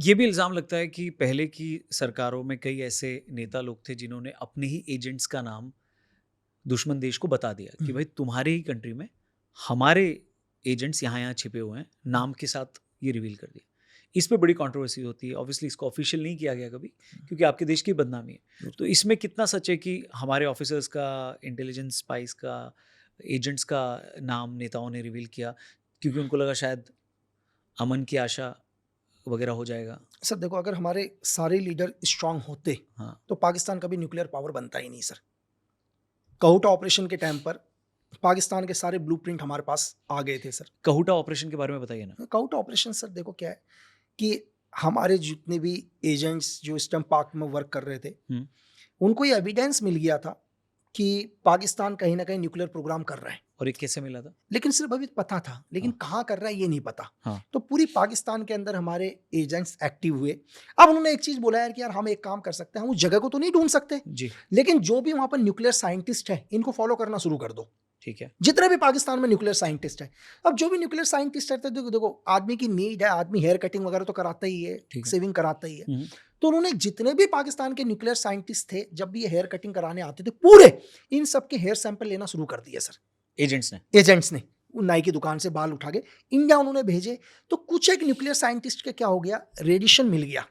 ये भी इल्ज़ाम लगता है कि पहले की सरकारों में कई ऐसे नेता लोग थे जिन्होंने अपने ही एजेंट्स का नाम दुश्मन देश को बता दिया कि हम्म, भाई तुम्हारे ही कंट्री में हमारे एजेंट्स यहाँ छिपे हुए हैं, नाम के साथ ये रिवील कर दिया। इस पे बड़ी कंट्रोवर्सी होती है। ऑब्वियसली इसको ऑफिशियल नहीं किया गया कभी, क्योंकि आपके देश की बदनामी है। तो इसमें कितना सच है कि हमारे ऑफिसर्स का, इंटेलिजेंस स्पाइस का, एजेंट्स का नाम नेताओं ने रिवील किया क्योंकि उनको लगा शायद अमन की आशा वगैरह हो जाएगा? सर देखो, अगर हमारे सारे लीडर स्ट्रांग होते हाँ। तो पाकिस्तान कभी न्यूक्लियर पावर बनता ही नहीं सर। कहूटा ऑपरेशन के टाइम पर पाकिस्तान के सारे ब्लूप्रिंट हमारे पास आ गए थे सर। कहूटा ऑपरेशन के बारे में बताइए ना। कहूटा ऑपरेशन सर देखो क्या है कि हमारे जितने भी एजेंट्स जो इस टाइम पाक में वर्क कर रहे थे, हुँ। उनको ये एविडेंस मिल गया था कि पाकिस्तान कहीं ना कहीं न्यूक्लियर प्रोग्राम कर रहा है। और ये कैसे मिला था? लेकिन सिर्फ अभी पता था, लेकिन हाँ। कहाँ कर रहा है ये नहीं पता। हाँ। तो पूरी पाकिस्तान के अंदर हमारे एजेंट्स एक्टिव हुए। अब उन्होंने एक चीज बोला यार कि यार हम एक काम कर सकते हैं, हम उस जगह को तो नहीं ढूंढ सकते, जी। लेकिन जो भी वहां पर न्यूक्लियर साइंटिस्ट है इनको फॉलो करना शुरू कर दो। ठीक है। जितने भी पाकिस्तान में न्यूक्लियर साइंटिस्ट है, अब जो भी न्यूक्लियर साइंटिस्ट रहते हैं, देखो देखो आदमी की नीड है, आदमी हेयर कटिंग वगैरह तो कराता ही है, ठीक है। सेविंग कराता ही है। हुँ। तो उन्होंने जितने भी पाकिस्तान के न्यूक्लियर साइंटिस्ट थे, जब भी ये हेयर कटिंग कराने आते थे, पूरे इन सबके हेयर सैंपल लेना शुरू कर दिया सर एजेंट्स ने? एजेंट्स ने। वो नाई की दुकान से बाल उठा के इंडिया उन्होंने भेजे। तो कुछ एक न्यूक्लियर साइंटिस्ट के क्या हो गया, रेडिएशन मिल गया।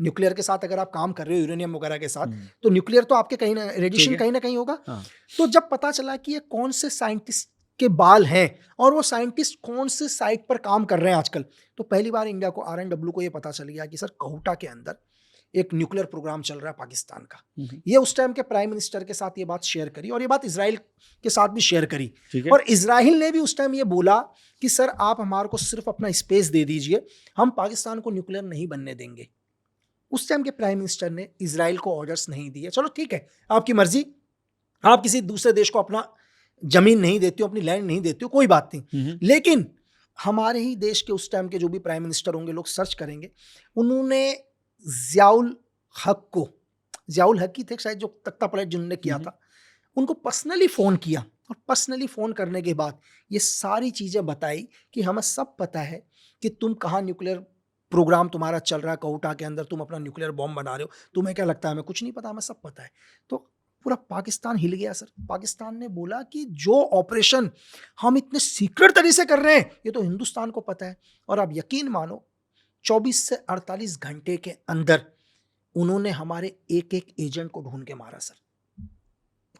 न्यूक्लियर के साथ अगर आप काम कर रहे हो, यूरेनियम वगैरह के साथ, हुँ। तो न्यूक्लियर तो आपके कहीं ना ठीक रेडिएशन है। कहीं ना कहीं होगा। हाँ। तो जब पता चला कि ये कौन से साइंटिस्ट के बाल हैं और वो साइंटिस्ट कौन से साइट पर काम कर रहे हैं आजकल, तो पहली बार इंडिया को, आरएनडब्ल्यू को ये पता चल गया कि सर कहूटा के अंदर एक न्यूक्लियर प्रोग्राम चल रहा है पाकिस्तान का। हुँ, हुँ। ये उस टाइम के प्राइम मिनिस्टर के साथ ये बात शेयर करी, और ये बात इसराइल के साथ भी शेयर करी। ठीक है। और इसराइल ने भी उस टाइम ये बोला कि सर आप हमारे को सिर्फ अपना स्पेस दे दीजिए, हम पाकिस्तान को न्यूक्लियर नहीं बनने देंगे। उस टाइम के प्राइम मिनिस्टर ने इसराइल को ऑर्डर्स नहीं दिए, चलो ठीक है आपकी मर्जी, आप किसी दूसरे देश को अपना जमीन नहीं देते हो, अपनी लैंड नहीं देते हो, कोई बात नहीं। हुँ, हुँ। लेकिन हमारे ही देश के उस टाइम के जो भी प्राइम मिनिस्टर होंगे, लोग सर्च करेंगे, उन्होंने जियाउल हक को, जियाउल हक ही थे शायद जो तख्ता पलट जिन्होंने हुँ, किया हुँ। था, उनको पर्सनली फ़ोन किया। और पर्सनली फ़ोन करने के बाद ये सारी चीज़ें बताई कि हमें सब पता है कि तुम कहाँ न्यूक्लियर प्रोग्राम तुम्हारा चल रहा है, कहूटा के अंदर तुम अपना न्यूक्लियर बॉम्ब बना रहे हो, तुम्हें क्या लगता है हमें कुछ नहीं पता, हमें सब पता है। तो पूरा पाकिस्तान हिल गया सर। पाकिस्तान ने बोला कि जो ऑपरेशन हम इतने सीक्रेट तरीके से कर रहे हैं, ये तो हिंदुस्तान को पता है। और आप यकीन मानो 24 से 48 घंटे के अंदर उन्होंने हमारे एक-एक एजेंट को ढूँढ के मारा सर।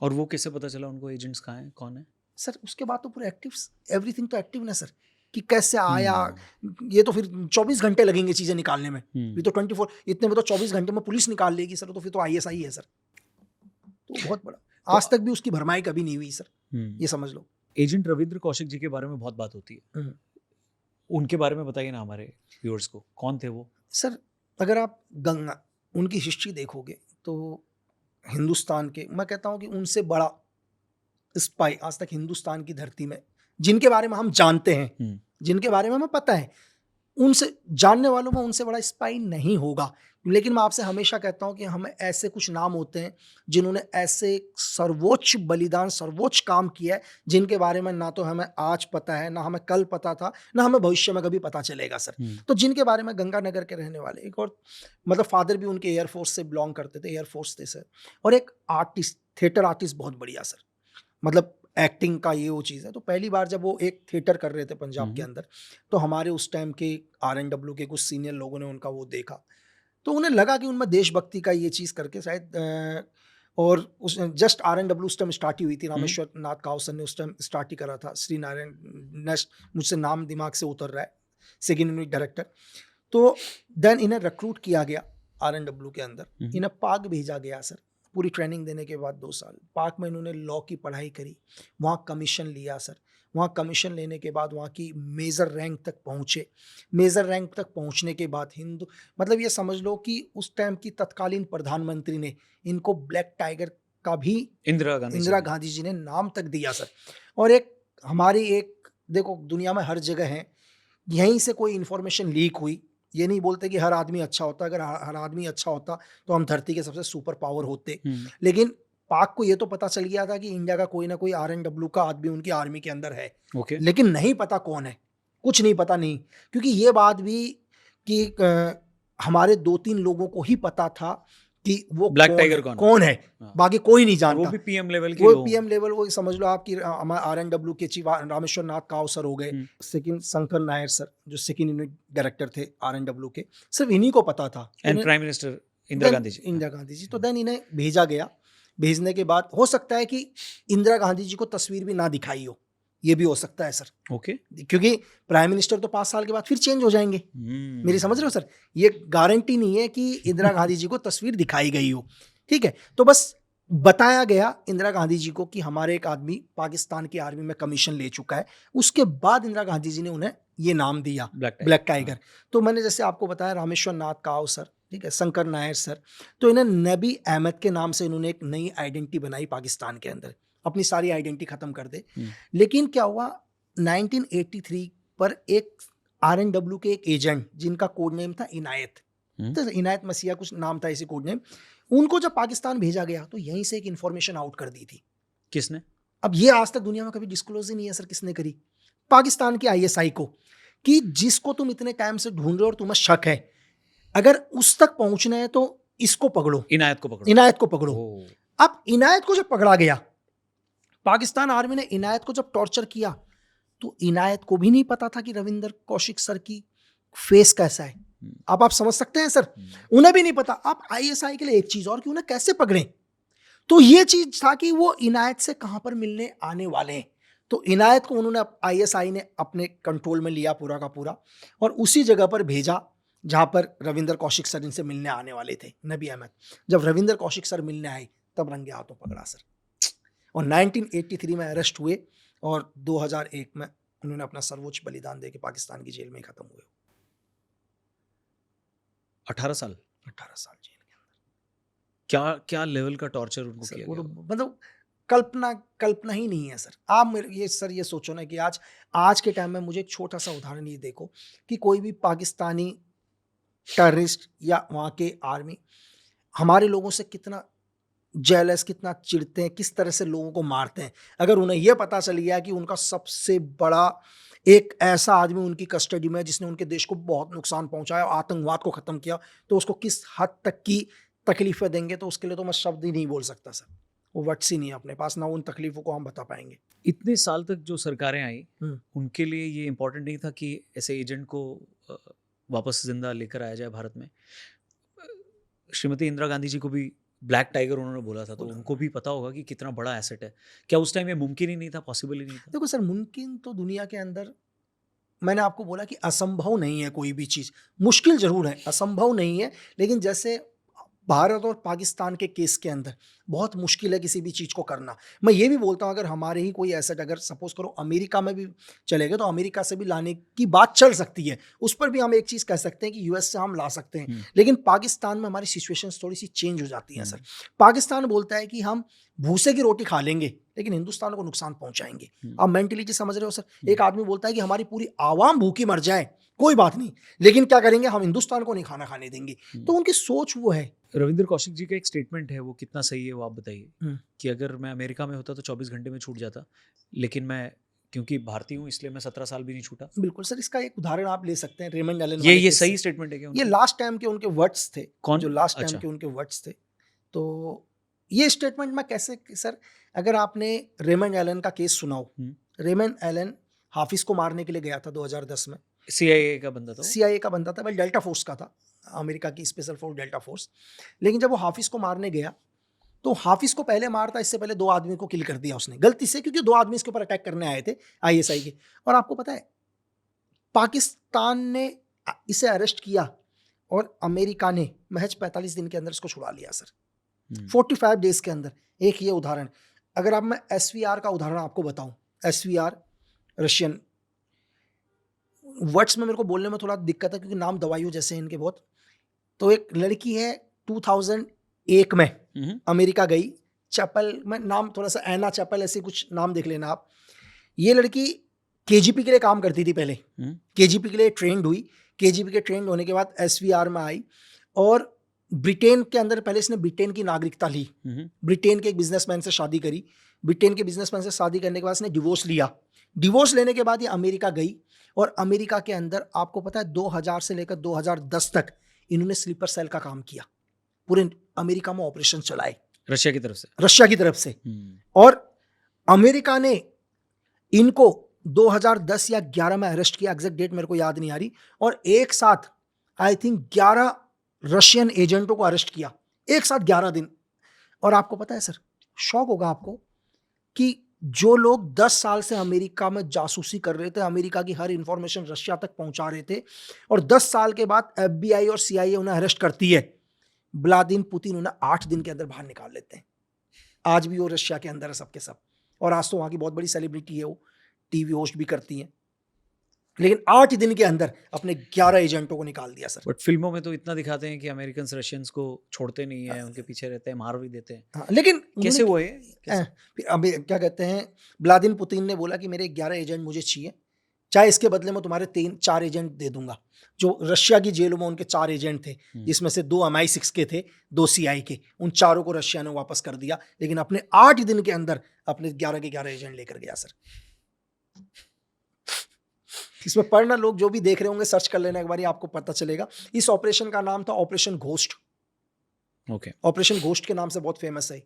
और वो कैसे पता चला उनको एजेंट्स कहाँ हैं, कौन है? सर उसके बाद तो पूरा एक्टिव, एवरीथिंग तो एक्टिव ना सर, कि कैसे आया। हुँ। ये तो फिर 24 घंटे लगेंगे चीज़ें निकालने में। ये हुँ। तो 24, इतने में तो 24 घंटे में पुलिस निकाल लेगी सर, तो फिर तो आईएसआई है सर। तो बहुत बड़ा, तो आज तक भी उसकी भरमाई कभी नहीं हुई सर, हुँ। ये समझ लो। एजेंट रविंद्र कौशिक जी के बारे में बहुत बात होती है। हुँ। उनके बारे में बताइए ना हमारे व्यूअर्स को, कौन थे वो? सर अगर आप गंगा उनकी हिस्ट्री देखोगे तो हिंदुस्तान के, मैं कहता हूँ कि उनसे बड़ा स्पाई आज तक हिंदुस्तान की धरती में, जिनके बारे में हम जानते हैं, हुँ। जिनके बारे में हमें पता है, उनसे जानने वालों में उनसे बड़ा स्पाई नहीं होगा। लेकिन मैं आपसे हमेशा कहता हूँ कि हमें ऐसे कुछ नाम होते हैं जिन्होंने ऐसे सर्वोच्च बलिदान, सर्वोच्च काम किया है, जिनके बारे में ना तो हमें आज पता है, ना हमें कल पता था, ना हमें भविष्य में कभी पता चलेगा सर। हुँ। तो जिनके बारे में, गंगानगर के रहने वाले, एक और मतलब फादर भी उनके एयरफोर्स से बिलोंग करते थे, एयरफोर्स थे सर। और एक आर्टिस्ट, थिएटर आर्टिस्ट बहुत बढ़िया सर, मतलब एक्टिंग का ये वो चीज़ है। तो पहली बार जब वो एक थिएटर कर रहे थे हुँ, पंजाब के हुँ। अंदर, तो हमारे उस टाइम के आरएनडब्ल्यू के कुछ सीनियर लोगों ने उनका वो देखा, तो उन्हें लगा कि उनमें देशभक्ति का ये चीज़ करके शायद और उस जस्ट आरएनडब्ल्यू उस टाइम स्टार्ट ही हुई थी, हुँ। रामेश्वर नाथ काउसन ने उस टाइम स्टार्ट ही करा था, श्री नारायण नेक्स्ट, मुझसे नाम दिमाग से उतर रहा है, सेकंड यूनिट डायरेक्टर। तो देन इन्हें रिक्रूट किया गया आरएनडब्ल्यू के अंदर, हुँ, हुँ। इन्हें पाक भेजा गया सर। पूरी ट्रेनिंग देने के बाद 2 साल पाक में इन्होंने लॉ की पढ़ाई करी, वहाँ कमीशन लिया सर। वहाँ कमीशन लेने के बाद वहाँ की मेजर रैंक तक पहुँचे। मेजर रैंक तक पहुँचने के बाद हिंदू, मतलब ये समझ लो कि उस टाइम की तत्कालीन प्रधानमंत्री ने इनको ब्लैक टाइगर का भी, इंदिरा गांधी जी इंदिरा ने। गांधी जी ने नाम तक दिया सर। और एक हमारी एक, देखो दुनिया में हर जगह है, यहीं से कोई इन्फॉर्मेशन लीक हुई, ये नहीं बोलते कि हर आदमी अच्छा होता, अगर हर आदमी अच्छा होता तो हम धरती के सबसे सुपर पावर होते। हुँ। लेकिन पाक को ये तो पता चल गया था कि इंडिया का कोई ना कोई आरएनडब्ल्यू का आदमी उनकी आर्मी के अंदर है, ओके। लेकिन नहीं पता कौन है, कुछ नहीं पता नहीं, क्योंकि ये बात भी कि हमारे 2-3 लोगों को ही पता था कि वो ब्लैक टाइगर कौन है, हाँ। बाकी कोई नहीं और जानता। वो भी पीएम लेवल के वो लोग। पीएम लेवल, वो समझ लो आपकी आरएनडब्ल्यू के चीफ रामेश्वर नाथ काव सर हो गए, सेकंड शंकर नायर सर जो सेकंड यूनिट डायरेक्टर थे आरएनडब्ल्यू के, सिर्फ इन्हीं को पता था। And prime minister Indira Gandhi ji. Indira Gandhi ji. तो देन इन्हें भेजा गया। भेजने के बाद हो सकता है कि इंदिरा गांधी जी को तस्वीर भी ना दिखाई हो, ये भी हो सकता है सर, ओके। क्योंकि प्राइम मिनिस्टर तो 5 साल के बाद फिर चेंज हो जाएंगे। मेरी समझ रहे हो सर, ये गारंटी नहीं है कि इंदिरा गांधी जी को तस्वीर दिखाई गई हो। ठीक है, तो बस बताया गया इंदिरा गांधी जी को कि हमारे एक आदमी पाकिस्तान की आर्मी में कमीशन ले चुका है। उसके बाद इंदिरा गांधी जी ने उन्हें ये नाम दिया ब्लैक टाइगर। तो मैंने जैसे आपको बताया रामेश्वर नाथ काव सर, ठीक है, शंकर नायर सर, तो इन्हें नबी अहमद के नाम से इन्होंने एक नई आइडेंटिटी बनाई पाकिस्तान के अंदर, अपनी सारी आइडेंटिटी खत्म कर दे। लेकिन क्या हुआ, 1983 पर एक आरएनडब्ल्यू के एक एजेंट जिनका कोड नेम था इनायत, तो इनायत मसीहा कुछ नाम था इसी कोड नेम, उनको जब पाकिस्तान भेजा गया तो यहीं से एक इंफॉर्मेशन आउट कर दी थी। किसने? अब ये आज तक दुनिया में कभी डिस्क्लोज ही नहीं है सर किसने करी, पाकिस्तान की आईएसआई को, कि जिसको तुम इतने टाइम से ढूंढ रहे हो और तुम्हें शक है, अगर उस तक पहुंचना है तो इसको पकड़ो, इनायत को पकड़ो, इनायत को पकड़ो। अब इनायत को जब पकड़ा गया, पाकिस्तान आर्मी ने इनायत को जब टॉर्चर किया, तो इनायत को भी नहीं पता था कि रविंदर कौशिक सर की फेस कैसा है। अब आप समझ सकते हैं सर, उन्हें भी नहीं पता। आप आईएसआई के लिए एक चीज और कि उन्हें कैसे पकड़े, तो ये चीज था कि वो इनायत से कहां पर मिलने आने वाले हैं। तो इनायत को उन्होंने, आईएसआई ने अपने कंट्रोल में लिया पूरा का पूरा, और उसी जगह पर भेजा जहां पर रविंदर कौशिक सर इनसे मिलने आने वाले थे, नबी अहमद। जब रविंदर कौशिक सर मिलने आए तब रंगे हाथों पकड़ा सर, और 1983 में अरेस्ट हुए और 2001 में उन्होंने अपना सर्वोच्च बलिदान देके पाकिस्तान की जेल में खत्म हुए। 18 साल जेल के अंदर। क्या क्या लेवल का टॉर्चर उनको किया गया? मतलब कल्पना ही नहीं है सर। आप ये सोचो ना कि आज के टाइम में, मुझे एक छोटा सा उदाहरण ये देखो कि कोई भी पाकिस्तानी टेररिस्ट या वहाँ के आर्मी हमारे लोगों से कितना जेलस, कितना चिढ़ते हैं, किस तरह से लोगों को मारते हैं। अगर उन्हें यह पता चल गया कि उनका सबसे बड़ा एक ऐसा आदमी उनकी कस्टडी में है जिसने उनके देश को बहुत नुकसान पहुंचाया, आतंकवाद को खत्म किया, तो उसको किस हद तक की तकलीफें देंगे, तो उसके लिए तो मैं शब्द ही नहीं बोल सकता सर। वो वर्ड्स ही नहीं है अपने पास, ना उन तकलीफों को हम बता पाएंगे। इतने साल तक जो सरकारें आई, उनके लिए ये इम्पोर्टेंट नहीं था कि ऐसे एजेंट को वापस जिंदा लेकर आया जाए भारत में। श्रीमती इंदिरा गांधी जी को भी ब्लैक टाइगर उन्होंने बोला था, तो उनको भी पता होगा कि कितना बड़ा एसेट है। क्या उस टाइम ये मुमकिन ही नहीं था, पॉसिबल ही नहीं था? देखो सर, मुमकिन तो दुनिया के अंदर, मैंने आपको बोला कि असंभव नहीं है कोई भी चीज़, मुश्किल जरूर है, असंभव नहीं है। लेकिन जैसे भारत और पाकिस्तान के केस के अंदर बहुत मुश्किल है किसी भी चीज़ को करना। मैं ये भी बोलता हूँ, अगर हमारे ही कोई एसेट, अगर सपोज करो अमेरिका में भी चले गए, तो अमेरिका से भी लाने की बात चल सकती है। उस पर भी हम एक चीज़ कह सकते हैं कि यूएस से हम ला सकते हैं। लेकिन पाकिस्तान में हमारी सिचुएशन थोड़ी सी चेंज हो जाती है सर। पाकिस्तान बोलता है कि हम भूसे की रोटी खा लेंगे लेकिन हिंदुस्तान को नुकसान पहुंचाएंगे। आप मेंटलिटी समझ रहे हो सर? एक आदमी बोलता है कि हमारी पूरी आवाम भूखी मर जाए, कोई बात नहीं, लेकिन क्या करेंगे, हम हिंदुस्तान को नहीं खाना खाने देंगे। तो उनकी सोच वो है। रविंदर कौशिक जी का एक स्टेटमेंट है, वो कितना सही है वो आप बताइए, कि अगर मैं अमेरिका में होता तो 24 घंटे में छूट जाता, लेकिन मैं क्योंकि भारतीय हूँ इसलिए मैं 17 साल भी नहीं छूटा। बिल्कुल सर, इसका एक उदाहरण आप ले सकते हैं, रेमंड एलन। ये सही स्टेटमेंट है क्या? ये लास्ट टाइम के उनके वर्ड्स थे। कौन? जो लास्ट टाइम के उनके वर्ड्स थे। तो ये स्टेटमेंट मैं कैसे, सर अगर आपने रेमंड एलन का केस सुना हो, रेमंड एलन हाफिज को मारने के लिए गया था 2010 में। CIA का बंदा था, CIA का बंदा था, वह डेल्टा फोर्स का था, अमेरिका की स्पेशल फोर्स डेल्टा फोर्स। लेकिन जब वो हाफिज को मारने गया तो हाफिज को पहले मारता, इससे पहले 2 आदमी को किल कर दिया उसने गलती से, क्योंकि 2 आदमी इसके ऊपर अटैक करने आए थे ISI के। और आपको पता है पाकिस्तान ने इसे अरेस्ट किया और अमेरिका ने महज 45 दिन के अंदर इसको छुड़ा लिया सर, 45 डेज के अंदर। एक ये उदाहरण। अगर आप, मैं SVR का उदाहरण आपको बताऊं, SVR रशियन, वर्ड्स में मेरे को बोलने में थोड़ा दिक्कत है क्योंकि नाम दवाइयों जैसे हैं इनके बहुत। तो एक लड़की है 2001 में अमेरिका गई, चैपल में नाम, थोड़ा सा एना चैपल ऐसे कुछ नाम देख लेना आप। ये लड़की KGP के लिए काम करती थी पहले, KGP के लिए ट्रेंड हुई, KGP के ट्रेंड होने के बाद SVR में आई और ब्रिटेन के अंदर, पहले इसने ब्रिटेन की नागरिकता ली, ब्रिटेन के एक बिजनेसमैन से शादी करी, ब्रिटेन के बिजनेसमैन से शादी करने के बाद इसने डिवोर्स लिया। डिवोर्स लेने के बाद ये अमेरिका गई और अमेरिका के अंदर आपको पता है 2000 से लेकर 2010 तक इन्होंने स्लीपर सेल का काम किया, पूरे अमेरिका में ऑपरेशन चलाए रशिया की तरफ से। रशिया की तरफ से। और अमेरिका ने इनको 2010 या 11 में अरेस्ट किया, एग्जैक्ट डेट मेरे को याद नहीं आ रही, और एक साथ आई थिंक 11 रशियन एजेंटों को अरेस्ट किया, एक साथ 11 दिन। और आपको पता है सर, शौक होगा आपको कि जो लोग 10 साल से अमेरिका में जासूसी कर रहे थे, अमेरिका की हर इंफॉर्मेशन रशिया तक पहुंचा रहे थे, और 10 साल के बाद FBI और CIA उन्हें अरेस्ट करती है, व्लादिमीर पुतिन उन्हें 8 दिन के अंदर बाहर निकाल लेते हैं। आज भी वो रशिया के अंदर है सबके सब, और आज तो वहाँ की बहुत बड़ी सेलिब्रिटी है, वो टीवी होस्ट भी करती हैं, लेकिन 8 दिन के अंदर अपने 11 एजेंटों को निकाल दिया सर। बट फिल्मों में तो इतना दिखाते हैं कि अमेरिकन रशियंस को छोड़ते नहीं है, उनके पीछे रहते हैं, मार भी देते हैं। हाँ, लेकिन कैसे हुआ ये? फिर अभी क्या कहते हैं, व्लादिमीर पुतिन ने बोला कि मेरे 11 एजेंट मुझे चाहिए, चाहे इसके बदले में तुम्हारे 3-4 एजेंट दे दूंगा। जो रशिया की जेलों में उनके 4 एजेंट थे, जिसमें से 2 MI6 के थे, 2 CI के, उन चारों को रशिया ने वापस कर दिया, लेकिन अपने 8 दिन के अंदर अपने 11 के 11 एजेंट लेकर गया सर। इसमें पढ़ना, लोग जो भी देख रहे होंगे सर्च कर लेना एक बार, आपको पता चलेगा। इस ऑपरेशन का नाम था operation ghost. Okay. Operation ghost के नाम से बहुत फेमस है।